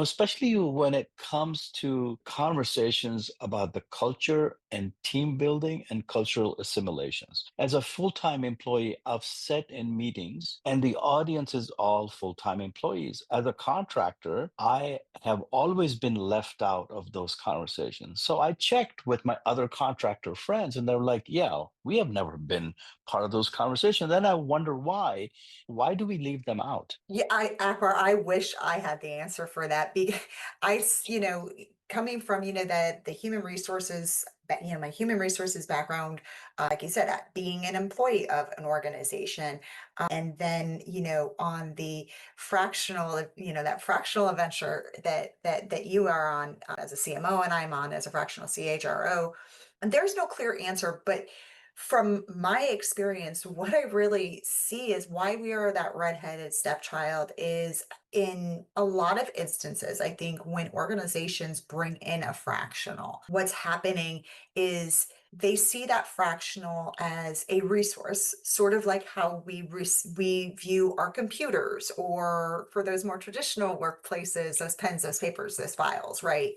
Especially when it comes to conversations about the culture and team building and cultural assimilations. As a full time employee, I've sat in meetings and the audience is all full time employees. As a contractor, I have always been left out of those conversations. So I checked with my other contractor friends and they're like, yeah, we have never been part of those conversations. Then I wonder why. Why do we leave them out? Yeah, Akbar, I wish I had the answer for that. Coming from, the human resources, my human resources background, like you said, being an employee of an organization, and then, on the fractional, that fractional adventure that you are on as a CMO and I'm on as a fractional CHRO, and there's no clear answer, but from my experience, what I really see is why we are that redheaded stepchild is in a lot of instances, I think when organizations bring in a fractional, what's happening is they see that fractional as a resource, sort of like how we view our computers, or for those more traditional workplaces, those pens, those papers, those files, right?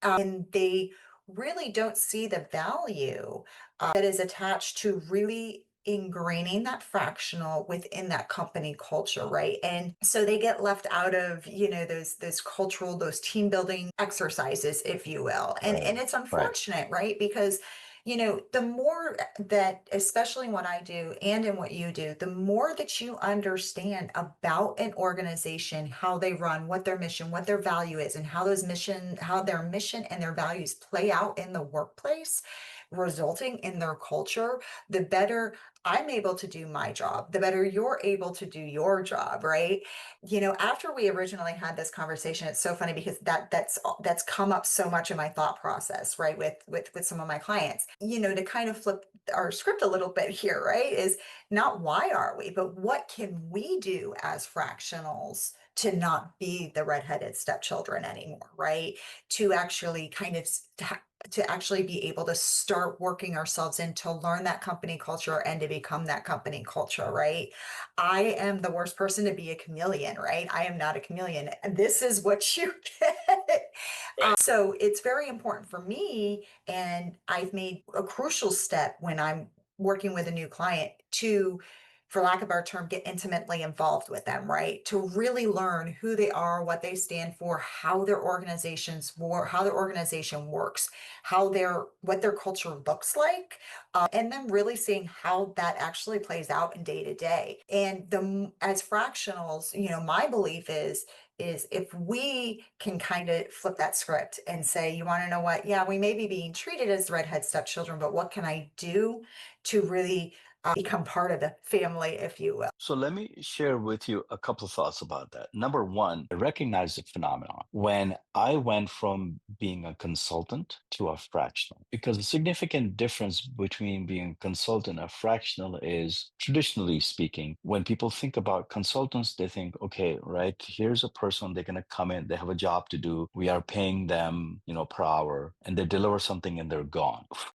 And they really don't see the value that is attached to really ingraining that fractional within that company culture, right? And so they get left out of, those cultural, those team building exercises, if you will. And Right. it's Right. unfortunate, right? Because the more that, especially in what I do and in what you do, the more that you understand about an organization, how they run, what their mission, what their value is, and how their mission and their values play out in the workplace, resulting in their culture, the better I'm able to do my job, the better you're able to do your job, right? After we originally had this conversation, it's so funny because that's come up so much in my thought process, right? With some of my clients, to kind of flip our script a little bit here, right? Is not why are we, but what can we do as fractionals to not be the redheaded stepchildren anymore, right? To actually to actually be able to start working ourselves in to learn that company culture and to become that company culture, right? I am the worst person to be a chameleon, right? I am not a chameleon. And this is what you get. Right. So it's very important for me. And I've made a crucial step when I'm working with a new client to, for lack of a better term, get intimately involved with them, right? To really learn who they are, what they stand for, how their organizations work, how their organization works, what their culture looks like, and then really seeing how that actually plays out in day to day. And as fractionals, my belief is if we can kind of flip that script and say, you want to know what? Yeah, we may be being treated as redhead stepchildren, but what can I do to really become part of the family, if you will? So let me share with you a couple of thoughts about that. Number one, I recognize the phenomenon when I went from being a consultant to a fractional, because the significant difference between being a consultant and a fractional is, traditionally speaking, when people think about consultants, they think, okay, right, here's a person, they're going to come in, they have a job to do, we are paying them, per hour, and they deliver something and they're gone.